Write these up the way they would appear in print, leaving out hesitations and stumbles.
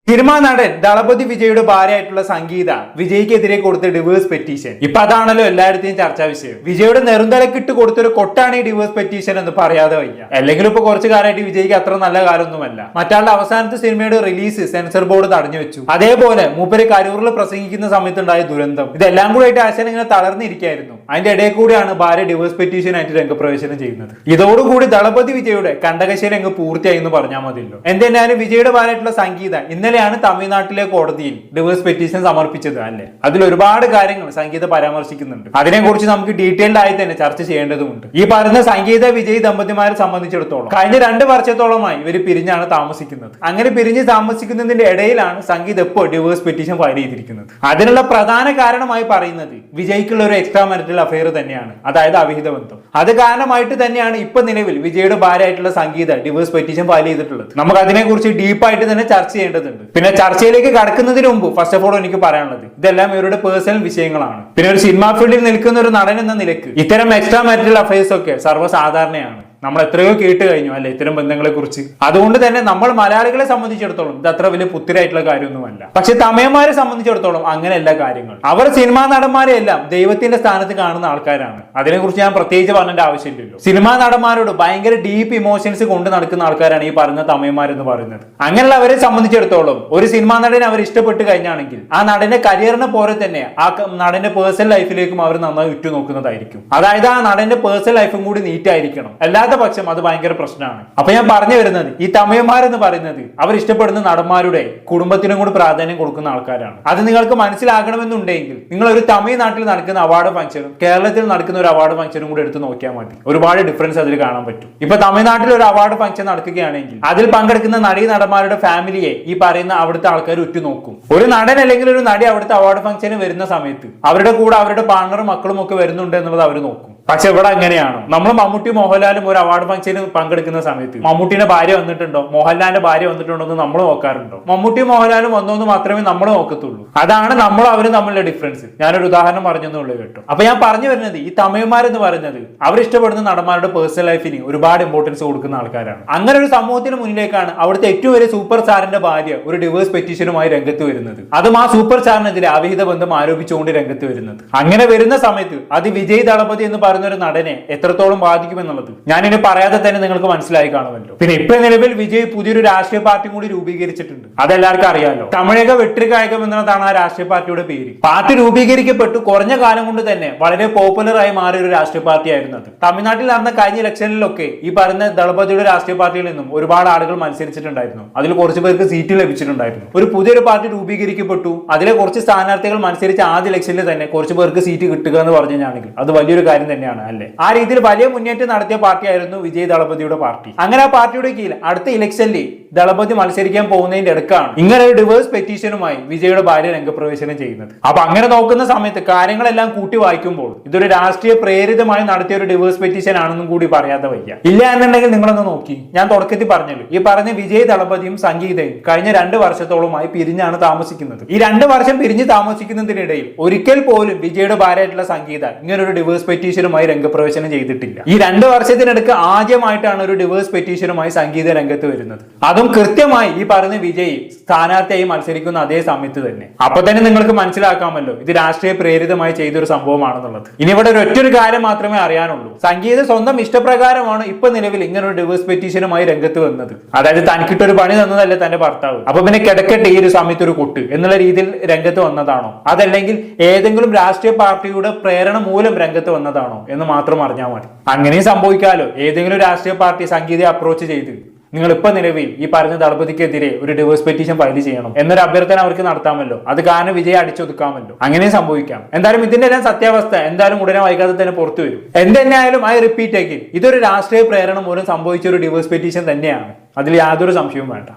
Cinema നടൻ ദളപതി വിജയുടെ ഭാര്യയായിട്ടുള്ള സംഗീത വിജയ്ക്കെതിരെ കൊടുത്ത ഡിവോഴ്സ് പെറ്റീഷൻ. ഇപ്പൊ അതാണല്ലോ എല്ലായിടത്തെയും ചർച്ചാ വിഷയം. വിജയുടെ നെറുന്തലക്കിട്ട് കൊടുത്തൊരു കൊട്ടാണ് ഈ ഡിവോഴ്സ് പെറ്റീഷൻ എന്ന് പറയാതെ വയ്യ. അല്ലെങ്കിൽ ഇപ്പൊ കുറച്ചു കാലമായിട്ട് വിജയ്ക്ക് അത്ര നല്ല കാലമൊന്നുമല്ല. മറ്റാളുടെ അവസാനത്തെ സിനിമയുടെ റിലീസ് സെൻസർ ബോർഡ് തടഞ്ഞു വെച്ചു. അതേപോലെ മൂപ്പര് കരൂറിൽ പ്രസംഗിക്കുന്ന സമയത്തുണ്ടായ ദുരന്തം, ഇതെല്ലാം കൂടെ ആയിട്ട് ആശാൻ ഇങ്ങനെ തളർന്നിരിക്കുകയായിരുന്നു. അതിന്റെ ഇടയിൽ കൂടിയാണ് ഭാര്യ ഡിവോഴ്സ് പെറ്റീഷൻ ആയിട്ട് രംഗപ്രവേശനം ചെയ്യുന്നത്. ഇതോടുകൂടി ദളപതി വിജയുടെ കണ്ടകശേരി അങ്ങ് പൂർത്തിയായി എന്ന് പറഞ്ഞാൽ മതിയല്ലോ. എന്തായാലും വിജയുടെ ഭാര്യയായിട്ടുള്ള സംഗീത ഇന്നലെയാണ് തമിഴ്നാട്ടിലെ കോടതിയിൽ ഡിവോഴ്സ് പെറ്റീഷൻ സമർപ്പിച്ചത് അല്ലേ. അതിൽ ഒരുപാട് കാര്യങ്ങൾ സംഗീത പരാമർശിക്കുന്നുണ്ട്. അതിനെക്കുറിച്ച് നമുക്ക് ഡീറ്റെയിൽഡ് ആയി തന്നെ ചർച്ച ചെയ്യേണ്ടതുണ്ട്. ഈ പറയുന്ന സംഗീത വിജയ് ദമ്പതിമാരെ സംബന്ധിച്ചിടത്തോളം കഴിഞ്ഞ 2 വർഷത്തോളമായി ഇവർ പിരിഞ്ഞാണ് താമസിക്കുന്നത്. അങ്ങനെ പിരിഞ്ഞ് താമസിക്കുന്നതിന്റെ ഇടയിലാണ് സംഗീത ഇപ്പോൾ ഡിവോഴ്സ് പെറ്റീഷൻ ഫയൽ ചെയ്തിരിക്കുന്നത്. അതിനുള്ള പ്രധാന കാരണമായി പറയുന്നത് വിജയ്ക്കുള്ള ഒരു എക്സ്ട്രാ മാരിറ്റൽ അഫെയർ തന്നെയാണ്, അതായത് അവിഹിത ബന്ധം. അത് കാരണമായിട്ട് തന്നെയാണ് ഇപ്പൊ നിലവിൽ വിജയുടെ ഭാര്യയായിട്ടുള്ള സംഗീത ഡിവോഴ്സ് പെറ്റീഷൻ ഫയൽ ചെയ്തിട്ടുള്ളത്. നമുക്ക് അതിനെക്കുറിച്ച് ഡീപ്പായിട്ട് തന്നെ ചർച്ച ചെയ്യേണ്ടതുണ്ട്. പിന്നെ ചർച്ചയിലേക്ക് കടക്കുന്നതിന് മുമ്പ് ഫസ്റ്റ് ഓഫ് ഓൾ എനിക്ക് പറയാനുള്ളത്, ഇതെല്ലാം ഇവരുടെ പേഴ്സണൽ വിഷയങ്ങളാണ്. പിന്നെ ഒരു സിനിമാ ഫീൽഡിൽ നിൽക്കുന്ന ഒരു നടൻ എന്ന നിലയ്ക്ക് ഇത്തരം എക്സ്ട്രാ മാരിറ്റൽ അഫയേഴ്സ് ഒക്കെ സർവ്വസാധാരണയാണ്. നമ്മൾ എത്രയോ കേട്ട് കഴിഞ്ഞു അല്ലെ ഇത്തരം ബന്ധങ്ങളെ കുറിച്ച്. അതുകൊണ്ട് തന്നെ നമ്മൾ മലയാളികളെ സംബന്ധിച്ചിടത്തോളം ഇത് അത്ര വലിയ പുത്തിരായിട്ടുള്ള കാര്യമൊന്നുമല്ല. പക്ഷെ തമിഴന്മാരെ സംബന്ധിച്ചിടത്തോളം അങ്ങനെയല്ല കാര്യങ്ങൾ. അവർ സിനിമാ നടന്മാരെ എല്ലാം ദൈവത്തിന്റെ സ്ഥാനത്ത് കാണുന്ന ആൾക്കാരാണ്. അതിനെക്കുറിച്ച് ഞാൻ പ്രത്യേകിച്ച് പറഞ്ഞേണ്ട ആവശ്യമില്ലല്ലോ. സിനിമാ നടന്മാരോട് ഭയങ്കര ഡീപ്പ് ഇമോഷൻസ് കൊണ്ട് നടക്കുന്ന ആൾക്കാരാണ് ഈ പറയുന്ന തമിഴന്മാരെന്ന് പറയുന്നത്. അങ്ങനെയുള്ള അവരെ സംബന്ധിച്ചിടത്തോളം ഒരു സിനിമാ നടനെ അവർ ഇഷ്ടപ്പെട്ട് കഴിഞ്ഞാണെങ്കിൽ ആ നടന്റെ കരിയറിനെ പോലെ തന്നെ ആ നടന്റെ പേഴ്സണൽ ലൈഫിലേക്കും അവർ നന്നായി ഉറ്റുനോക്കുന്നതായിരിക്കും. അതായത് ആ നടന്റെ പേഴ്സണൽ ലൈഫും കൂടി നീറ്റായിരിക്കണം. പക്ഷം അത് ഭയങ്കര പ്രശ്നമാണ്. അപ്പൊ ഞാൻ പറഞ്ഞു വരുന്നത്, ഈ തമിഴന്മാരെന്ന് പറയുന്നത് അവർ ഇഷ്ടപ്പെടുന്ന നടന്മാരുടെ കുടുംബത്തിനും കൂടി പ്രാധാന്യം കൊടുക്കുന്ന ആൾക്കാരാണ്. അത് നിങ്ങൾക്ക് മനസ്സിലാകണമെന്നുണ്ടെങ്കിൽ നിങ്ങൾ ഒരു തമിഴ്നാട്ടിൽ നടക്കുന്ന അവാർഡ് ഫംഗ്ഷനും കേരളത്തിൽ നടക്കുന്ന ഒരു അവാർഡ് ഫംഗ്ഷനും കൂടി എടുത്ത് നോക്കിയാൽ മതി. ഒരുപാട് ഡിഫറൻസ് അതിൽ കാണാൻ പറ്റും. ഇപ്പൊ തമിഴ്നാട്ടിൽ ഒരു അവാർഡ് ഫംഗ്ഷൻ നടക്കുകയാണെങ്കിൽ അതിൽ പങ്കെടുക്കുന്ന നടീ നടന്മാരുടെ ഫാമിലിയെ ഈ പറയുന്ന അവിടുത്തെ ആൾക്കാർ ഉറ്റുനോക്കും. ഒരു നടൻ അല്ലെങ്കിൽ ഒരു നടി അവിടുത്തെ അവാർഡ് ഫംഗ്ഷന് വരുന്ന സമയത്ത് അവരുടെ കൂടെ അവരുടെ പാർട്ണറും മക്കളും ഒക്കെ വരുന്നുണ്ട് എന്നുള്ളത് അവർ നോക്കും. പക്ഷെ ഇവിടെ അങ്ങനെയാണോ? നമ്മൾ മമ്മൂട്ടി മോഹൻലാലും ഒരു അവാർഡ് ഫംഗ്ഷന് പങ്കെടുക്കുന്ന സമയത്ത് മമ്മൂട്ടിയുടെ ഭാര്യ വന്നിട്ടുണ്ടോ, മോഹൻലാലിന്റെ ഭാര്യ വന്നിട്ടുണ്ടോ എന്ന് നമ്മൾ നോക്കാറുണ്ടോ? മമ്മൂട്ടി മോഹൻലാലും വന്നോന്ന് മാത്രമേ നമ്മൾ നോക്കത്തുള്ളൂ. അതാണ് നമ്മൾ അവരും തമ്മിലുള്ള ഡിഫറൻസ്. ഞാനൊരു ഉദാഹരണം പറഞ്ഞെന്നുള്ളൂ കേട്ടോ. അപ്പൊ ഞാൻ പറഞ്ഞു വരുന്നത്, ഈ തമിഴന്മാരെന്ന് പറയുന്നത് അവർ ഇഷ്ടപ്പെടുന്ന നടന്മാരുടെ പേഴ്സണൽ ലൈഫിന് ഒരുപാട് ഇമ്പോർട്ടൻസ് കൊടുക്കുന്ന ആൾക്കാരാണ്. അങ്ങനെ ഒരു സമൂഹത്തിന് മുന്നിലേക്കാണ് അവിടുത്തെ ഏറ്റവും വലിയ സൂപ്പർ സ്റ്റാറിന്റെ ഭാര്യ ഒരു ഡിവോഴ്സ് പെറ്റീഷനുമായി രംഗത്ത് വരുന്നത്. അതും ആ സൂപ്പർ സ്റ്റാറിനെതിരെ അവിഹിത ബന്ധം ആരോപിച്ചുകൊണ്ട് രംഗത്ത് വരുന്നത്. അങ്ങനെ വരുന്ന സമയത്ത് അത് വിജയ് ദളപതി എന്ന് പറയുന്ന ഒരു നടനെ എത്രത്തോളം ബാധിക്കുമെന്നുള്ളത് ഞാനിനി പറയാതെ തന്നെ നിങ്ങൾക്ക് മനസ്സിലായി കാണുമല്ലോ. പിന്നെ ഇപ്പൊ നിലവിൽ വിജയ് പുതിയൊരു രാഷ്ട്രീയ പാർട്ടി കൂടി രൂപീകരിച്ചിട്ടുണ്ട്. അതെല്ലാവർക്കും അറിയാലോ. തമിഴക വെട്രി കഴകം എന്നതാണ് ആ രാഷ്ട്രീയ പാർട്ടിയുടെ പേര്. പാർട്ടി രൂപീകരിക്കപ്പെട്ടു കുറഞ്ഞ കാലം കൊണ്ട് തന്നെ വളരെ പോപ്പുലർ ആയി മാറിയ ഒരു രാഷ്ട്രീയ പാർട്ടി ആയിരുന്നു അത്. തമിഴ്നാട്ടിൽ നടന്ന കഴിഞ്ഞ ഇലക്ഷനിലൊക്കെ ഈ പറയുന്ന ദളപതിയുടെ രാഷ്ട്രീയ പാർട്ടിയിൽ നിന്നും ഒരുപാട് ആളുകൾ മത്സരിച്ചിട്ടുണ്ടായിരുന്നു. അതിൽ കുറച്ചു പേർക്ക് സീറ്റ് ലഭിച്ചിട്ടുണ്ടായിരുന്നു. ഒരു പുതിയൊരു പാർട്ടി രൂപീകരിക്കപ്പെട്ടു. അതിലെ കുറച്ച് സ്ഥാനാർത്ഥികൾ മത്സരിച്ച ആദ്യ ഇലക്ഷനിൽ തന്നെ കുറച്ച് പേർക്ക് സീറ്റ് കിട്ടുക എന്ന് പറഞ്ഞു കഴിഞ്ഞാണെങ്കിൽ അത് വലിയൊരു കാര്യം തന്നെയാണ് അല്ലെ. ആ രീതിയിൽ വലിയ മുന്നേറ്റം നടത്തിയ പാർട്ടിയായിരുന്നു വിജയ് ദളപതിയുടെ പാർട്ടി. അങ്ങനെ ആ പാർട്ടിയുടെ കീഴിൽ അടുത്ത ഇലക്ഷനിൽ ദളപതി മത്സരിക്കാൻ പോകുന്നതിന്റെ അടുക്കാണ് ഇങ്ങനെ ഒരു ഡിവോഴ്സ് പെറ്റീഷനുമായി വിജയുടെ ഭാര്യ രംഗപ്രവേശനം ചെയ്യുന്നത്. അപ്പൊ അങ്ങനെ നോക്കുന്ന സമയത്ത് കാര്യങ്ങളെല്ലാം കൂട്ടി വായിക്കുമ്പോൾ ഇതൊരു രാഷ്ട്രീയ പ്രേരിതമായി നടത്തിയ ഒരു ഡിവോഴ്സ് പെറ്റീഷൻ ആണെന്നും കൂടി പറയാതെ വയ്യ. ഇല്ല എന്നുണ്ടെങ്കിൽ നിങ്ങളൊന്ന് നോക്കി, ഞാൻ തുടക്കത്തിൽ പറഞ്ഞല്ലോ, ഈ പറഞ്ഞ വിജയ് ദളപതിയും സംഗീതയും കഴിഞ്ഞ 2 വർഷത്തോളമായി പിരിഞ്ഞാണ് താമസിക്കുന്നത്. ഈ 2 വർഷം പിരിഞ്ഞ് താമസിക്കുന്നതിനിടയിൽ ഒരിക്കൽ പോലും വിജയുടെ ഭാര്യയായിട്ടുള്ള സംഗീത ഇങ്ങനെ ഒരു ഡിവോഴ്സ് പെറ്റീഷനുമായി രംഗപ്രവേശനം ചെയ്തിട്ടില്ല. ഈ 2 വർഷത്തിനടുക്ക് ആദ്യമായിട്ടാണ് ഒരു ഡിവോഴ്സ് പെറ്റീഷനുമായി സംഗീത രംഗത്ത് വരുന്നത്. അതും കൃത്യമായി ഈ പറയുന്ന വിജയ് സ്ഥാനാർത്ഥിയായി മത്സരിക്കുന്ന അതേ സമയത്ത് തന്നെ. അപ്പൊ തന്നെ നിങ്ങൾക്ക് മനസ്സിലാക്കാമല്ലോ ഇത് രാഷ്ട്രീയ പ്രേരിതമായി ചെയ്തൊരു സംഭവമാണെന്നുള്ളത്. ഇനി ഇവിടെ ഒറ്റൊരു കാര്യം മാത്രമേ അറിയാനുള്ളൂ. സംഗീത സ്വന്തം ഇഷ്ടപ്രകാരമാണ് ഇപ്പൊ നിലവിൽ ഇങ്ങനെ ഒരു ഡിവോഴ്സ് പെറ്റീഷനുമായി രംഗത്ത് വന്നത്. അതായത് തനിക്കിട്ടൊരു പണി തന്നതല്ല തന്റെ ഭർത്താവ്, അപ്പൊ പിന്നെ കിടക്കട്ടെ ഈ ഒരു സമയത്ത് ഒരു കൊട്ട് എന്നുള്ള രീതിയിൽ രംഗത്ത് വന്നതാണോ, അതല്ലെങ്കിൽ ഏതെങ്കിലും രാഷ്ട്രീയ പാർട്ടിയുടെ പ്രേരണ മൂലം രംഗത്ത് വന്നതാണോ എന്ന് മാത്രം അറിഞ്ഞാൽ മതി. അങ്ങനെയും സംഭവിക്കാലോ. ഏതെങ്കിലും രാഷ്ട്രീയ പാർട്ടി സംഗീതയെ അപ്രോച്ച് ചെയ്ത് നിങ്ങൾ ഇപ്പൊ നിലവിൽ ഈ പറഞ്ഞ ദളപതിക്കെതിരെ ഒരു ഡിവോഴ്സ് പെറ്റീഷൻ ഫയൽ ചെയ്യണം എന്നൊരു അഭ്യർത്ഥന അവർക്ക് നടത്താമല്ലോ. അത് കാരണം വിജയ് അടിച്ചൊതുക്കാമല്ലോ. അങ്ങനെയും സംഭവിക്കാം. എന്തായാലും ഇതിന്റെ എല്ലാം സത്യാവസ്ഥ എന്തായാലും ഉടനെ വൈകാതെ തന്നെ പുറത്തു വരും. എന്തെന്നായാലും ഐ റിപ്പീറ്റ് അഗൈൻ, ഇതൊരു രാഷ്ട്രീയ പ്രേരണ മൂലം സംഭവിച്ച ഒരു ഡിവോഴ്സ് പെറ്റീഷൻ തന്നെയാണ്. അതിൽ യാതൊരു സംശയവും വേണ്ട.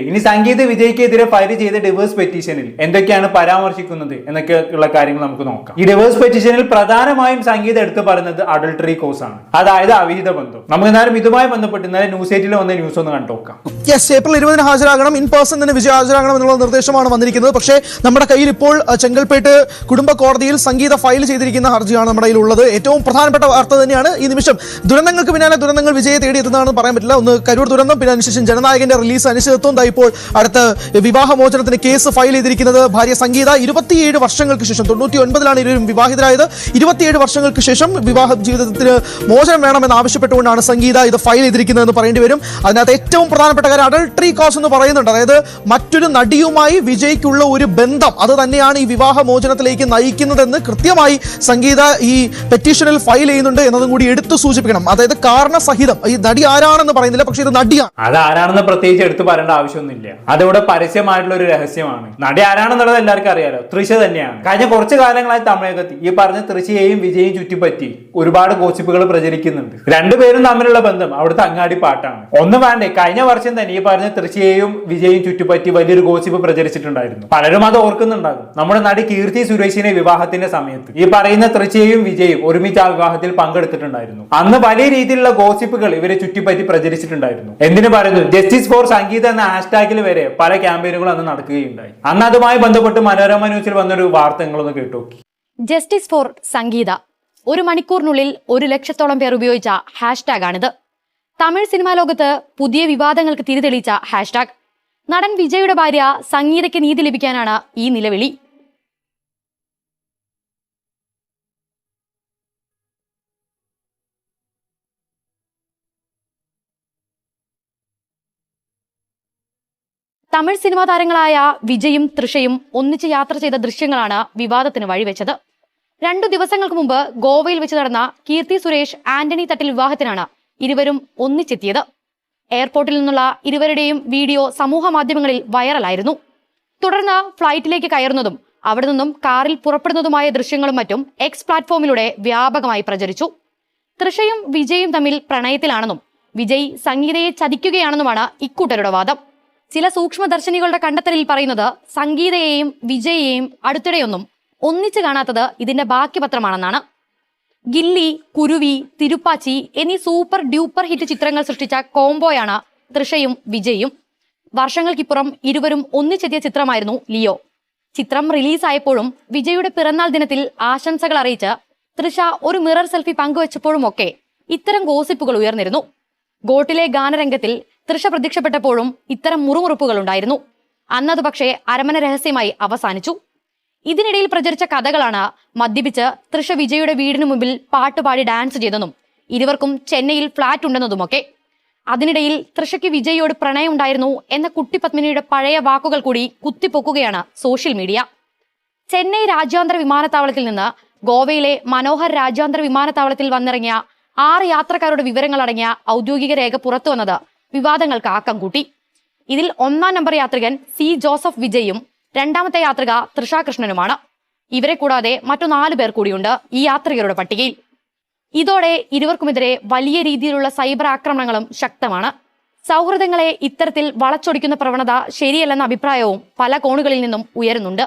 ഇനി സംഗീത വിജയ്ക്കെതിരെ ഫയൽ ചെയ്ത ഡിവോഴ്സ് പെറ്റീഷനിൽ എന്തൊക്കെയാണ് പരാമർശിക്കുന്നത് എന്നൊക്കെ ഉള്ള കാര്യങ്ങൾ നമുക്ക് നോക്കാം. ഈ ഡിവോഴ്സ് പെറ്റീഷനിൽ പ്രധാനമായും സംഗീത എടുത്തു പറയുന്നത് അഡൾട്ടറി കോസ് ആണ്, അതായത് അവിഹിത ബന്ധം. നമുക്ക് എന്നാലും ഇതുമായി ബന്ധപ്പെട്ട് ഇന്നലെ ന്യൂസ് 8 വന്ന ന്യൂസ് ഒന്ന് കണ്ടുനോക്കാം. ഏപ്രിൽ 20 ഹാജരാകണം, ഇൻ പേഴ്സൺ തന്നെ വിജയ് ഹാജരാകണം എന്നുള്ള നിർദ്ദേശമാണ് വന്നിരിക്കുന്നത്. പക്ഷേ നമ്മുടെ കയ്യിൽ ഇപ്പോൾ ചെങ്കൽപ്പേട്ട് കുടുംബ കോടതിയിൽ സംഗീത ഫയൽ ചെയ്തിരിക്കുന്ന ഹർജിയാണ് നമ്മുടെ കയ്യിലുള്ളത്. ഏറ്റവും പ്രധാനപ്പെട്ട വാർത്ത തന്നെയാണ് ഈ നിമിഷം. ദുരന്തങ്ങൾക്ക് പിന്നാലെ ദുരന്തങ്ങൾ വിജയെ തേടി എത്തുന്നതാണെന്ന് പറയാൻ പറ്റില്ല. ഒന്ന് കരൂർ ദുരന്തം, പിന്നെ അതിനുശേഷം ജനനായകന്റെ റിലീസ് അനിശ്ചിതത്വം ഇപ്പോൾ അടുത്ത വിവാഹമോചനത്തിന് കേസ് ഫയൽ ചെയ്തിരിക്കുന്നത് ഭാര്യ സംഗീത 27 വർഷങ്ങൾക്ക് ശേഷം 99-ലാണ് ഇരുവരും വിവാഹിതരായത്. 27 വർഷങ്ങൾക്ക് ശേഷം വിവാഹ ജീവിതത്തിന് മോചനം വേണമെന്ന് ആവശ്യപ്പെട്ടുകൊണ്ടാണ് സംഗീത ഇത് ഫയൽ ചെയ്തിരിക്കുന്നതെന്ന് പറയേണ്ടി വരും. അതിനകത്ത് ഏറ്റവും പ്രധാനപ്പെട്ട കാര്യം അഡൾട്ടറി കോസ് എന്ന് പറയുന്നുണ്ട്. അതായത് മറ്റൊരു നടിയുമായി വിജയ്ക്കുള്ള ഒരു ബന്ധം അത് തന്നെയാണ് ഈ വിവാഹമോചനത്തിലേക്ക് നയിക്കുന്നതെന്ന് കൃത്യമായി സംഗീത ഈ പെറ്റീഷനിൽ ഫയൽ ചെയ്യുന്നുണ്ട് എന്നതും കൂടി എടുത്തു സൂചിപ്പിക്കണം. അതായത് കാരണസഹിതം ഈ നടി ആരാണെന്ന് പറയുന്നില്ല, പക്ഷെ ഇത് നടിയാണ്. അത് ആരാണെന്ന് പ്രത്യേകിച്ച് എടുത്തു പറയേണ്ട ആവശ്യമൊന്നുമില്ല. അതിവിടെ പരസ്യമായിട്ടുള്ള ഒരു രഹസ്യമാണ്. നടി ആരാണെന്നുള്ളത് എല്ലാവർക്കും അറിയാലോ, തൃഷ തന്നെയാണ്. കഴിഞ്ഞ കുറച്ചു കാലങ്ങളായി തമിഴകത്തിൽ ഈ പറഞ്ഞ തൃശയെയും വിജയും ചുറ്റിപ്പറ്റി ഒരുപാട് ഗോസിപ്പുകൾ പ്രചരിക്കുന്നുണ്ട്. രണ്ടുപേരും തമ്മിലുള്ള ബന്ധം അവിടുത്തെ അങ്ങാടി പാട്ടാണ്. ഒന്നും വേണ്ടേ, കഴിഞ്ഞ വർഷം തന്നെ ഈ പറഞ്ഞ തൃശയെയും വിജയും ചുറ്റിപ്പറ്റി വലിയൊരു ഗോസിപ്പ് പ്രചരിച്ചിട്ടുണ്ടായിരുന്നു. പലരും അത് ഓർക്കുന്നുണ്ടാകും. നമ്മുടെ നടി കീർത്തി സുരേഷിനെ വിവാഹത്തിന്റെ സമയത്ത് ഈ പറയുന്ന തൃശയും വിജയും ഒരുമിച്ച് ആ വിവാഹത്തിൽ പങ്കെടുത്തിട്ടുണ്ടായിരുന്നു. അന്ന് വലിയ രീതിയിലുള്ള ഗോസിപ്പുകൾ ഇവരെ ചുറ്റിപ്പറ്റി പ്രചരിച്ചിട്ടുണ്ടായിരുന്നു. എന്തിനു പറയുന്നു, ജസ്റ്റിസ് ഫോർ സംഗീത എന്ന ഹാഷ്ടാഗിൽ വരെ പല ക്യാമ്പയിനുകളും അന്ന് നടക്കുകയുണ്ടായി. അന്ന് അതുമായി ബന്ധപ്പെട്ട് മനോരമ ന്യൂസിൽ വന്നൊരു വാർത്ത നിങ്ങളൊന്ന് കേട്ടു. ജസ്റ്റിസ് ഫോർ സംഗീത 1 മണിക്കൂറിനുള്ളിൽ 1 ലക്ഷത്തോളം പേർ ഉപയോഗിച്ച ഹാഷ്ടാഗാണിത്. തമിഴ് സിനിമാ ലോകത്ത് പുതിയ വിവാദങ്ങൾക്ക് തിരിതെളിച്ച ഹാഷ്ടാഗ്. നടൻ വിജയുടെ ഭാര്യ സംഗീതയ്ക്ക് നീതി ലഭിക്കാനാണ് ഈ നിലവിളി. തമിഴ് സിനിമാ താരങ്ങളായ വിജയും തൃഷയും ഒന്നിച്ച് യാത്ര ചെയ്ത ദൃശ്യങ്ങളാണ് വിവാദത്തിന് വഴിവെച്ചത്. 2 ദിവസങ്ങൾക്ക് മുമ്പ് ഗോവയിൽ വെച്ച് നടന്ന കീർത്തി സുരേഷ് ആന്റണി തട്ടിൽ വിവാഹത്തിനാണ് ഇരുവരും ഒന്നിച്ചെത്തിയത്. എയർപോർട്ടിൽ നിന്നുള്ള ഇരുവരുടെയും വീഡിയോ സമൂഹ മാധ്യമങ്ങളിൽ വൈറലായിരുന്നു. തുടർന്ന് ഫ്ലൈറ്റിലേക്ക് കയറുന്നതും അവിടെ നിന്നും കാറിൽ പുറപ്പെടുന്നതുമായ ദൃശ്യങ്ങളും മറ്റും എക്സ് പ്ലാറ്റ്ഫോമിലൂടെ വ്യാപകമായി പ്രചരിച്ചു. തൃഷയും വിജയും തമ്മിൽ പ്രണയത്തിലാണെന്നും വിജയ് സംഗീതയെ ചതിക്കുകയാണെന്നുമാണ് ഇക്കൂട്ടരുടെ വാദം. ചില സൂക്ഷ്മദർശിനികളുടെ കണ്ടെത്തലിൽ പറയുന്നത് സംഗീതയെയും വിജയെയും അടുത്തിടെയൊന്നും ഒന്നിച്ചു കാണാത്തത് ഇതിന്റെ ബാക്കി പത്രമാണെന്നാണ്. ഗില്ലി, കുരുവി, തിരുപ്പാച്ചി എന്നീ സൂപ്പർ ഡ്യൂപ്പർ ഹിറ്റ് ചിത്രങ്ങൾ സൃഷ്ടിച്ച കോംബോയാണ് തൃഷയും വിജയും. വർഷങ്ങൾക്കിപ്പുറം ഇരുവരും ഒന്നിച്ചെത്തിയ ചിത്രമായിരുന്നു ലിയോ. ചിത്രം റിലീസായപ്പോഴും വിജയുടെ പിറന്നാൾ ദിനത്തിൽ ആശംസകൾ അറിയിച്ച് തൃഷ ഒരു മിറർ സെൽഫി പങ്കുവച്ചപ്പോഴുമൊക്കെ ഇത്തരം ഗോസിപ്പുകൾ ഉയർന്നിരുന്നു. ഗോട്ടിലെ ഗാനരംഗത്തിൽ തൃഷ പ്രത്യക്ഷപ്പെട്ടപ്പോഴും ഇത്തരം മുറുമുറുപ്പുകൾ ഉണ്ടായിരുന്നു. അന്നത് പക്ഷേ അരമന രഹസ്യമായി അവസാനിച്ചു. ഇതിനിടയിൽ പ്രചരിച്ച കഥകളാണ് മദ്യപിച്ച് തൃഷ വിജയുടെ വീടിനു മുമ്പിൽ പാട്ടുപാടി ഡാൻസ് ചെയ്തെന്നും ഇരുവർക്കും ചെന്നൈയിൽ ഫ്ളാറ്റ് ഉണ്ടെന്നതുമൊക്കെ. അതിനിടയിൽ തൃഷയ്ക്ക് വിജയോട് പ്രണയമുണ്ടായിരുന്നു എന്ന കുട്ടി പത്മിനിയുടെ പഴയ വാക്കുകൾ കൂടി കുത്തിപ്പൊക്കുകയാണ് സോഷ്യൽ മീഡിയ. ചെന്നൈ രാജ്യാന്തര വിമാനത്താവളത്തിൽ നിന്ന് ഗോവയിലെ മനോഹർ രാജ്യാന്തര വിമാനത്താവളത്തിൽ വന്നിറങ്ങിയ 6 യാത്രക്കാരുടെ വിവരങ്ങൾ അടങ്ങിയ ഔദ്യോഗിക രേഖ പുറത്തു വന്നത് വിവാദങ്ങൾക്ക് ആക്കം കൂട്ടി. ഇതിൽ 1-ാം നമ്പർ യാത്രികൻ സി ജോസഫ് വിജയും 2ാമത്തെ യാത്രിക തൃഷ കൃഷ്ണനുമാണ്. ഇവരെ കൂടാതെ മറ്റു 4 പേർ കൂടിയുണ്ട് ഈ യാത്രികരുടെ പട്ടികയിൽ. ഇതോടെ ഇരുവർക്കുമെതിരെ വലിയ രീതിയിലുള്ള സൈബർ ആക്രമണങ്ങളും ശക്തമാണ്. സൗഹൃദങ്ങളെ ഇത്തരത്തിൽ വളച്ചൊടിക്കുന്ന പ്രവണത ശരിയല്ലെന്ന അഭിപ്രായവും പല കോണുകളിൽ നിന്നും ഉയരുന്നുണ്ട്.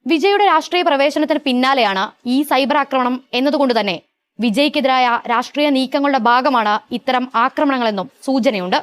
വിജയുടെ രാഷ്ട്രീയ പ്രവേശനത്തിന് പിന്നാലെയാണ് ഈ സൈബർ ആക്രമണം എന്നതുകൊണ്ട് തന്നെ വിജയ്ക്കെതിരായ രാഷ്ട്രീയ നീക്കങ്ങളുടെ ഭാഗമാണ് ഇത്തരം ആക്രമണങ്ങളെന്നും സൂചനയുണ്ട്.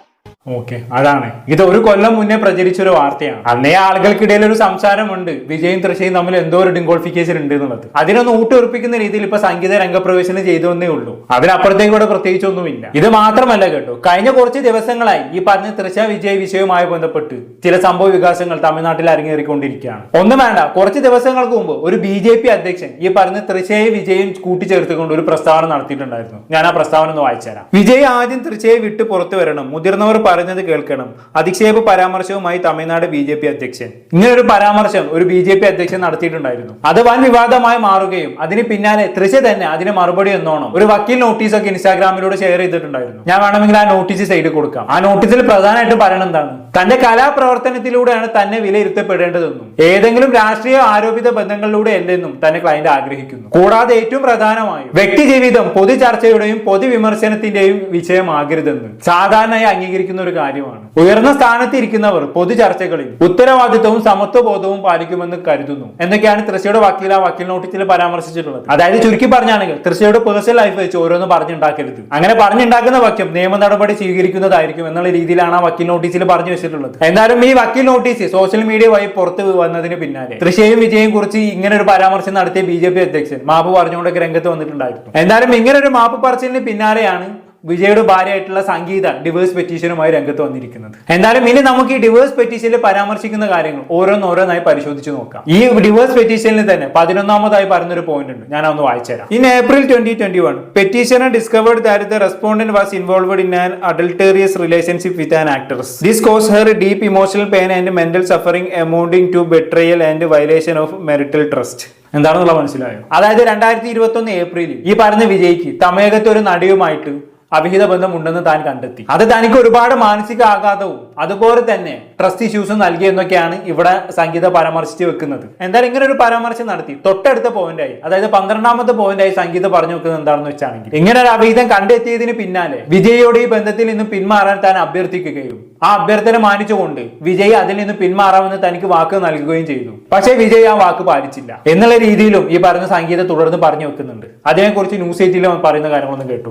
ഓക്കെ, അതാണ് ഇത് 1 കൊല്ലം മുന്നേ പ്രചരിച്ചൊരു വാർത്തയാണ്. അന്നേ ആളുകൾക്കിടയിൽ ഒരു സംസാരമുണ്ട് വിജയും തൃശയും തമ്മിൽ എന്തോ ഒരു ഡിങ്കോളിഫിക്കേഷൻ ഉണ്ട് എന്നുള്ളത്. അതിനൊന്ന് ഊട്ടിയുറപ്പിക്കുന്ന രീതിയിൽ ഇപ്പൊ സംഗീത രംഗപ്രവേശനം ചെയ്തേ ഉള്ളൂ. അതിനപ്പുറത്തേക്ക് ഇവിടെ പ്രത്യേകിച്ചൊന്നുമില്ല. ഇത് മാത്രമല്ല കേട്ടോ, കഴിഞ്ഞ കുറച്ച് ദിവസങ്ങളായി ഈ പറഞ്ഞ തൃശ വിജയ് വിഷയവുമായി ബന്ധപ്പെട്ട് ചില സംഭവ വികാസങ്ങൾ തമിഴ്നാട്ടിൽ അരങ്ങേറിക്കൊണ്ടിരിക്കുകയാണ്. ഒന്നും വേണ്ട, കുറച്ച് ദിവസങ്ങൾക്ക് മുമ്പ് ഒരു BJP അധ്യക്ഷൻ ഈ പറഞ്ഞ തൃശയും വിജയും കൂട്ടിച്ചേർത്തുകൊണ്ട് ഒരു പ്രസ്താവന നടത്തിയിട്ടുണ്ടായിരുന്നു. ഞാൻ ആ പ്രസ്താവന ഒന്ന് വായിച്ചുതരാം. വിജയ് ആദ്യം തൃശയെ വിട്ട് പുറത്തു വരണം, മുതിർന്നവർ പറഞ്ഞത് കേൾക്കണം. അധിക്ഷേപ പരാമർശവുമായി തമിഴ്നാട് BJP അധ്യക്ഷൻ. ഇങ്ങനെ ഒരു പരാമർശം ഒരു BJP അധ്യക്ഷൻ നടത്തിയിട്ടുണ്ടായിരുന്നു. അത് വൻ വിവാദമായി മാറുകയും അതിന് പിന്നാലെ തൃശ തന്നെ അതിന് മറുപടി എന്നോണം ഒരു വക്കീൽ നോട്ടീസ് ഒക്കെ ഇൻസ്റ്റാഗ്രാമിലൂടെ ഷെയർ ചെയ്തിട്ടുണ്ടായിരുന്നു. ഞാൻ വേണമെങ്കിൽ ആ നോട്ടീസ് സൈഡിൽ കൊടുക്കാം. ആ നോട്ടീസിൽ പ്രധാനമായിട്ട് പറയണം എന്താണ്, തന്റെ കലാപ്രവർത്തനത്തിലൂടെയാണ് തന്നെ വിലയിരുത്തപ്പെടേണ്ടതെന്നും ഏതെങ്കിലും രാഷ്ട്രീയ ആരോപിത ബന്ധങ്ങളിലൂടെ അല്ലെന്നും തന്നെ ക്ലയന്റ് ആഗ്രഹിക്കുന്നു. കൂടാതെ ഏറ്റവും പ്രധാനമായും വ്യക്തി ജീവിതം പൊതു ചർച്ചയുടെയും പൊതുവിമർശനത്തിന്റെയും വിഷയമാകരുതെന്ന് സാധാരണയായി അംഗീകരിക്കുന്ന ഒരു കാര്യമാണ്. ഉയർന്ന സ്ഥാനത്ത് ഇരിക്കുന്നവർ പൊതു ചർച്ചകളിൽ ഉത്തരവാദിത്വവും സമത്വബോധവും പാലിക്കുമെന്ന് കരുതുന്നു എന്നൊക്കെയാണ് തൃശയുടെ വക്കീൽ ആ വക്കീൽ നോട്ടീസിൽ പരാമർശിച്ചിട്ടുള്ളത്. അതായത് ചുരുക്കി പറഞ്ഞാണെങ്കിൽ തൃശയുടെ പേഴ്സണൽ ലൈഫ് വെച്ച് ഓരോന്ന് പറഞ്ഞുണ്ടാക്കരുത്, അങ്ങനെ പറഞ്ഞുണ്ടാക്കുന്ന വാക്യം നിയമ നടപടി സ്വീകരിക്കുന്നതായിരിക്കും എന്നുള്ള രീതിയിലാണ് ആ വക്കീൽ നോട്ടീസിൽ പറഞ്ഞു വെച്ചിട്ടുള്ളത്. എന്നാലും ഈ വക്കീൽ നോട്ടീസ് സോഷ്യൽ മീഡിയ വഴി പുറത്ത് വന്നതിന് പിന്നാലെ തൃശയും വിജയും കുറിച്ച് ഇങ്ങനെ ഒരു പരാമർശം നടത്തിയ BJP അധ്യക്ഷൻ മാപ്പ് പറഞ്ഞുകൊണ്ടൊക്കെ രംഗത്ത് വന്നിട്ടുണ്ടായിരുന്നു. എന്നാലും ഇങ്ങനെ ഒരു മാപ്പ് പറച്ചിലിന് പിന്നാലെയാണ് വിജയുടെ ഭാര്യയായിട്ടുള്ള സംഗീത ഡിവേഴ്സ് പെറ്റീഷനുമായി രംഗത്ത് വന്നിരിക്കുന്നത്. എന്തായാലും ഇനി നമുക്ക് ഈ ഡിവേഴ്സ് പെറ്റീഷനിൽ പരാമർശിക്കുന്ന കാര്യങ്ങൾ ഓരോന്നോരോന്നായി പരിശോധിച്ച് നോക്കാം. ഈ ഡിവേഴ്സ് പെറ്റീഷനിൽ തന്നെ 11ാമതായി പറഞ്ഞൊരു പോയിന്റ് ഉണ്ട്, ഞാൻ ഒന്ന് വായിച്ചുതരാം. In April 2021, petitioner discovered that the respondent was involved in an adulterous relationship with an actress. This caused her deep emotional pain and mental suffering amounting to betrayal and violation of marital trust. എന്താണെന്നുള്ള മനസ്സിലായോ? അതായത് 2021 ഏപ്രിലിൽ ഈ പറഞ്ഞ വിജയ്ക്ക് തമേകത്തെ ഒരു നടിയുമായിട്ട് അവിഹിത ബന്ധമുണ്ടെന്ന് താൻ കണ്ടെത്തി. അത് തനിക്ക് ഒരുപാട് മാനസിക ആഘാതവും അതുപോലെ തന്നെ ട്രസ്റ്റ് ഇഷ്യൂസും നൽകി എന്നൊക്കെയാണ് ഇവിടെ സംഗീത പരാമർശിച്ച് വെക്കുന്നത്. എന്തായാലും ഇങ്ങനെ ഒരു പരാമർശം നടത്തി തൊട്ടടുത്ത പോയിന്റായി, അതായത് 12ാമത്തെ പോയിന്റായി സംഗീത പറഞ്ഞു വെക്കുന്നത് എന്താണെന്ന് വെച്ചാണെങ്കിൽ, ഇങ്ങനെ ഒരു അവിഹിതം കണ്ടെത്തിയതിന് പിന്നാലെ വിജയോട് ഈ ബന്ധത്തിൽ നിന്നും പിന്മാറാൻ താൻ അഭ്യർത്ഥിക്കുകയും ആ അഭ്യർത്ഥന മാനിച്ചുകൊണ്ട് വിജയ് അതിൽ നിന്ന് പിന്മാറാമെന്ന് തനിക്ക് വാക്ക് നൽകുകയും ചെയ്തു. പക്ഷേ വിജയ് ആ വാക്ക് പാലിച്ചില്ല എന്നുള്ള രീതിയിലും ഈ പറഞ്ഞ സംഗീത തുടർന്ന് പറഞ്ഞു വെക്കുന്നുണ്ട്. അതിനെക്കുറിച്ച് ന്യൂസ് 8 പറയുന്ന കാര്യങ്ങളൊന്നും കേട്ടു.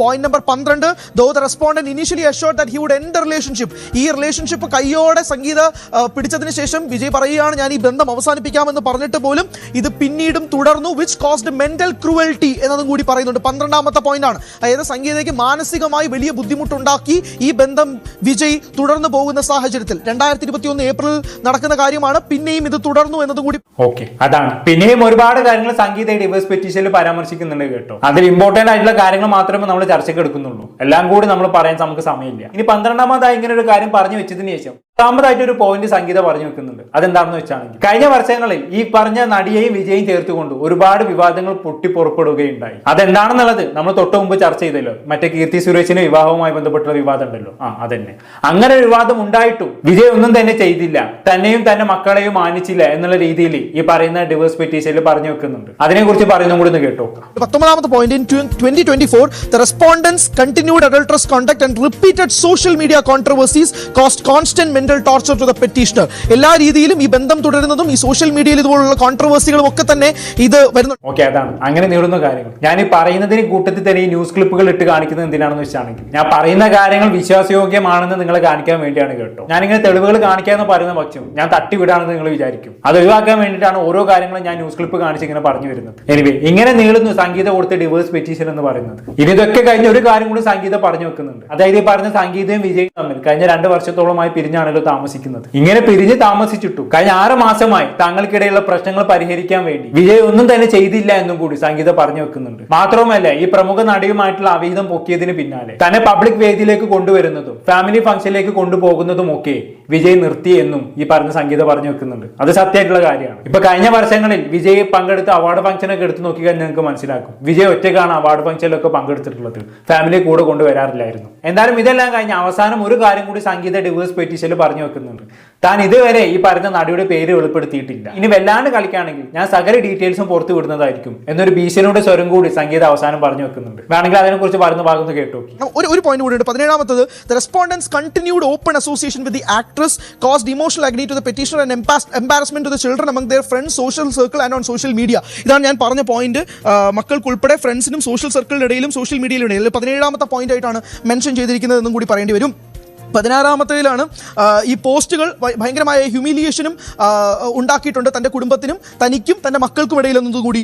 Point number 12, though the respondent initially assured that he would end the relationship, ഈ റിലേഷൻഷിപ്പ് കയ്യോടെ സംഗീത പിടിച്ചതിന് ശേഷം വിജയ് പറയുകയാണ് ഞാൻ ഈ ബന്ധം അവസാനിപ്പിക്കാമെന്ന് പറഞ്ഞിട്ട് പോലും ഇത് പിന്നീടും തുടർന്നു, വിച്ച് കോസ്ഡ് മെന്റൽ ക്രൂവൽറ്റി എന്നതും കൂടി പറയുന്നുണ്ട്. 12ാമത്തെ പോയിന്റ് ആണ്. അതായത് സംഗീതയ്ക്ക് മാനസികമായി വലിയ ബുദ്ധിമുട്ടുണ്ടാക്കി ഈ ബന്ധം വിജയ് തുടർന്നു പോകുന്ന സാഹചര്യത്തിൽ 2021 ഏപ്രിൽ നടക്കുന്ന കാര്യമാണ്. പിന്നെയും ഇത് തുടർന്നു എന്നതും കൂടി ഓക്കെ. അതാണ് പിന്നെയും ഒരുപാട് കാര്യങ്ങൾ സംഗീത ഡിവേഴ്സ് പെറ്റീഷനിൽ പരാമർശിക്കുന്നുണ്ട് കേട്ടോ. അതിൽ ഇമ്പോർട്ടന്റ് ആയിട്ടുള്ള കാര്യങ്ങൾ മാത്രമേ നമ്മൾ ചർച്ചയ്ക്ക് എടുക്കുന്നുള്ളൂ, എല്ലാം കൂടി നമ്മൾ പറയാൻ നമുക്ക് സമയമില്ല. ഇനി 12ാമതായി ഇങ്ങനെ ഒരു കാര്യം പറഞ്ഞു വെച്ചതിന് ശേഷം 10ാമതായിട്ട് ഒരു പോയിന്റ് സംഗീത പറഞ്ഞു വെക്കുന്നുണ്ട്. അതെന്താണെന്ന് വെച്ചാണെങ്കിൽ, കഴിഞ്ഞ വർഷങ്ങളിൽ ഈ പറഞ്ഞ നടിയെയും വിജയും ചേർത്തുകൊണ്ട് ഒരുപാട് വിവാദങ്ങൾ പൊട്ടിപ്പുറപ്പെടുകയുണ്ടായി. അതെന്താണെന്നുള്ളത് നമ്മൾ തൊട്ട് മുമ്പ് ചർച്ച ചെയ്തല്ലോ, മറ്റേ കീർത്തി സുരേഷിന്റെ വിവാഹവുമായി ബന്ധപ്പെട്ടുള്ള വിവാദം ഉണ്ടല്ലോ, അതന്നെ. അങ്ങനെ ഒരു വിവാദം ഉണ്ടായിട്ടും വിജയ് ഒന്നും തന്നെ ചെയ്തില്ല, തന്നെയും തന്റെ മക്കളെയും മാനിച്ചില്ല എന്നുള്ള രീതിയിൽ ഈ പറയുന്ന ഡിവേഴ്സ് പെറ്റീഷനിൽ പറഞ്ഞു വെക്കുന്നുണ്ട്. അതിനെക്കുറിച്ച് പറയുന്നതും കൂടി ഒന്ന് കേട്ടോ. 19ാമത്തെ point, in 2024 the respondents continued adulterous conduct and repeated social media controversies caused constant mental torture to the petitioner. എല്ലാ രീതിയിലും ഈ ബന്ധം തുടരുന്നതും ഈ സോഷ്യൽ മീഡിയയിൽ ഇതുപോലുള്ള കോൺട്രവേഴ്സികളും ഒക്കെ തന്നെ ഇത് വരുന്നു. ഓക്കെ, അതാണ് അങ്ങനെ നീളുന്ന കാര്യങ്ങൾ. ഞാൻ ഈ പറയുന്നതിന് കൂട്ടത്തിൽ തന്നെ ഈ ന്യൂസ് ക്ലിപ്പുകൾ ഇട്ട് കാണിക്കുന്നത് എന്തിനാണെന്ന് വെച്ചാണെങ്കിൽ, ഞാൻ പറയുന്ന കാര്യങ്ങൾ വിശ്വാസയോഗ്യമാണെന്ന് നിങ്ങളെ കാണിക്കാൻ വേണ്ടിയാണ് കേട്ടോ. ഞാനിങ്ങനെ തെളിവുകൾ കാണിക്കാന്ന് പറയുന്ന പക്ഷം ഞാൻ തട്ടിവിടാണെന്ന് നിങ്ങൾ വിചാരിക്കും. അത് ഒഴിവാക്കാൻ വേണ്ടിയിട്ടാണ് ഓരോ കാര്യങ്ങളും ഞാൻ ന്യൂസ് ക്ലിപ്പ് കാണിച്ച് ഇങ്ങനെ പറഞ്ഞു വരുന്നത്. എനിവേ, ഇങ്ങനെ നീളുന്നു സംഗീത കൊടുത്ത ഡിവേഴ്സ് പെറ്റീഷൻ എന്ന് പറയുന്നത്. ഇനി ഇതൊക്കെ കഴിഞ്ഞ ഒരു കാര്യം കൂടി സംഗീത പറഞ്ഞു വെക്കുന്നുണ്ട്. അതായത് ഈ പറഞ്ഞ സംഗീതയും വിജയും തമ്മിൽ കഴിഞ്ഞ 2 വർഷത്തോളമായി പിരിഞ്ഞാണല്ലോ താമസിക്കുന്നത്. ഇങ്ങനെ പിരിഞ്ഞ് താമസിച്ചിട്ടു കഴിഞ്ഞ 6 മാസമായി തങ്ങൾക്കിടയിലുള്ള പ്രശ്നങ്ങൾ പരിഹരിക്കാൻ വേണ്ടി വിജയ് ഒന്നും തന്നെ ചെയ്തില്ല എന്നും കൂടി സംഗീത പറഞ്ഞു വെക്കുന്നുണ്ട്. മാത്രവുമല്ല, ഈ പ്രമുഖ നടിയുമായിട്ടുള്ള അവിഹിതം പൊക്കിയതിന് പിന്നാലെ തന്നെ പബ്ലിക് വേദിയിലേക്ക് കൊണ്ടുവരുന്നതും ഫാമിലി ഫംഗ്ഷനിലേക്ക് കൊണ്ടുപോകുന്നതും ഒക്കെ വിജയ് നിർത്തി എന്നും ഈ പറഞ്ഞ സംഗീത പറഞ്ഞു വെക്കുന്നുണ്ട്. അത് സത്യമായിട്ടുള്ള കാര്യമാണ്. ഇപ്പൊ കഴിഞ്ഞ വർഷങ്ങളിൽ വിജയ് പങ്കെടുത്ത അവാർഡ് ഫംഗ്ഷനൊക്കെ എടുത്ത് നോക്കിക്കഴിഞ്ഞാൽ നിങ്ങൾക്ക് മനസ്സിലാക്കും, വിജയ് ഒറ്റയ്ക്കാണ് അവാർഡ് ഫംഗ്ഷനിലൊക്കെ പങ്കെടുത്തിട്ടുള്ളത്, ഫാമിലിയെ കൂടെ കൊണ്ടുവരാറില്ലായിരുന്നു. എന്തായാലും ഇതെല്ലാം കഴിഞ്ഞ് അവസാനം ഒരു കാര്യം കൂടി സംഗീത ഡിവേഴ്സ് പെറ്റീഷനിൽ പറഞ്ഞു വെക്കുന്നുണ്ട്. താൻ ഇതുവരെ ഈ പറഞ്ഞ നടിയുടെ പേര് വെളിപ്പെടുത്തിയിട്ടില്ല, ഇനി വല്ലാണ്ട് കളിക്കുകയാണെങ്കിൽ ഞാൻ സകല ഡീറ്റെയിൽസും പുറത്തു വിടുന്നതായിരിക്കും എന്നൊരു ഭീഷണിയുടെ സ്വരം കൂടി സംഗീത അവസാനം പറഞ്ഞു വെക്കുന്നുണ്ട്. വേണമെങ്കിൽ അതിനെ കുറിച്ച് പറയുന്ന ഭാഗത്ത് കേട്ടോ. ഒരു പോയിന്റ് കൂടി ഉണ്ട്. 17ാമത്തത്, the respondents continued open association with the actress caused emotional agony to the petitioner and embarrassment to the children among their friends, social circle and on social media. ഇതാണ് ഞാൻ പറഞ്ഞ പോയിന്റ്. മക്കൾക്കുൾപ്പെടെ ഫ്രണ്ട്സിനും സോഷ്യൽ സർക്കിളിന്റെ ഇടയിലും social മീഡിയയിലും ഇടയിലും 17ാമത്തെ point ആയിട്ടാണ് mention ചെയ്തിരിക്കുന്നത് എന്നും കൂടി പറയേണ്ടി വരും. 16ാമത്തേലാണ് ഈ പോസ്റ്റുകൾ ഭയങ്കരമായ ഹ്യൂമിലിയേഷനും ഉണ്ടാക്കിയിട്ടുണ്ട് തൻ്റെ കുടുംബത്തിനും തനിക്കും തൻ്റെ മക്കൾക്കും ഇടയിൽ എന്നതുകൂടി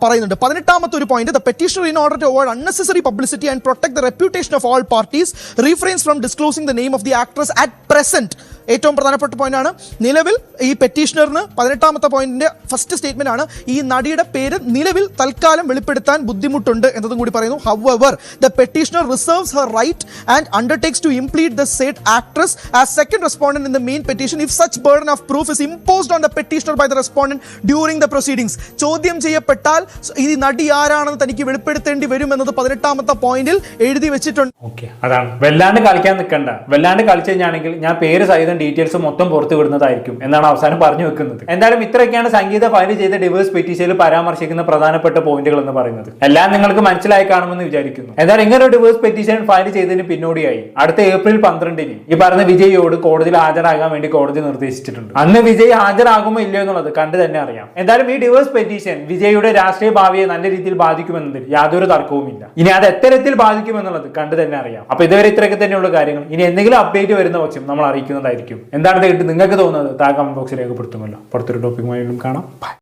പറയുന്നുണ്ട്. 18ാമത്തെ ഒരു point, the petitioner in order to avoid unnecessary publicity and protect the reputation of all parties refrains from disclosing the name of the actress at present. ഏറ്റവും പ്രധാനപ്പെട്ട പോയിന്റാണ്. നിലവിൽ ഈ പെറ്റീഷണറിന് 18ാമത്തെ പോയിന്റിന്റെ ഫസ്റ്റ് സ്റ്റേറ്റ്മെന്റ് ആണ്, ഈ നടിയുടെ പേര് നിലവിൽ തൽക്കാലം വെളിപ്പെടുത്താൻ ബുദ്ധിമുട്ടുണ്ട് എന്നതും കൂടി പറയുന്നു. However, the petitioner reserves her right and undertakes to implead the said actress as second respondent in the main petition if such burden of proof is imposed on the petitioner by the respondent during the proceedings. ചോദ്യം ചെയ്യപ്പെട്ടാൽ ഈ നടി ആരാണെന്ന് തനിക്ക് വെളിപ്പെടുത്തേണ്ടി വരും എന്നത് 18ാമത്തെ പോയിന്റിൽ എഴുതി വെച്ചിട്ടുണ്ട്. ഓക്കെ, അതാണ്. വല്ലാണ്ട് കളിക്കാൻ നിൽക്കണ്ട. വല്ലാണ്ട് കളിച്ചു കഴിഞ്ഞാണെങ്കിൽ ഞാൻ പേര് സഹിതം ഡീറ്റെയിൽസ് മൊത്തം പുറത്തു വിടുന്നതായിരിക്കും എന്നാണ് അവസാനം പറഞ്ഞു വെക്കുന്നത്. എന്തായാലും ഇത്രയൊക്കെയാണ് സംഗീത ഫയൽ ചെയ്ത ഡിവേഴ്സ് പെറ്റീഷനിൽ പരാമർശിക്കുന്ന പ്രധാനപ്പെട്ട പോയിന്റുകൾ എന്ന് പറയുന്നത്. എല്ലാം നിങ്ങൾക്ക് മനസ്സിലായി കാണുമെന്ന് വിചാരിക്കുന്നു. എന്നാൽ ഇങ്ങനെ ഒരു ഡിവേഴ്സ് പെറ്റീഷൻ ഫയൽ ചെയ്തതിന് പിന്നോടിയായി അടുത്ത ഏപ്രിൽ 12 ഈ പറഞ്ഞ വിജയോട് കോടതിയിൽ ഹാജരാകാൻ വേണ്ടി കോടതി നിർദ്ദേശിച്ചിട്ടുണ്ട്. അന്ന് വിജയ് ഹാജരാകുമോ ഇല്ലയോ എന്നുള്ളത് കണ്ടു തന്നെ അറിയാം. എന്തായാലും ഈ ഡിവേഴ്സ് പെറ്റീഷൻ വിജയുടെ രാഷ്ട്രീയ ഭാവിയെ നല്ല രീതിയിൽ ബാധിക്കുമെന്നതിൽ യാതൊരു തർക്കവുമില്ല. ഇനി അത് എത്തരത്തിൽ ബാധിക്കുമെന്നുള്ളത് കണ്ടു തന്നെ അറിയാം. അപ്പൊ ഇതുവരെ ഇത്രയൊക്കെ തന്നെയുള്ള കാര്യങ്ങൾ. ഇനി എന്തെങ്കിലും അപ്ഡേറ്റ് വരുന്ന പക്ഷം നമ്മൾ അറിയിക്കുന്നതായിരിക്കും. എന്താണ് നിങ്ങൾക്ക് തോന്നുന്നത് താഴെ കമന്റ് ബോക്സിൽ രേഖപ്പെടുത്തുമല്ലോ. പുറത്തൊരു ടോപ്പിക്കുമായി വീണ്ടും കാണാം. ബൈ.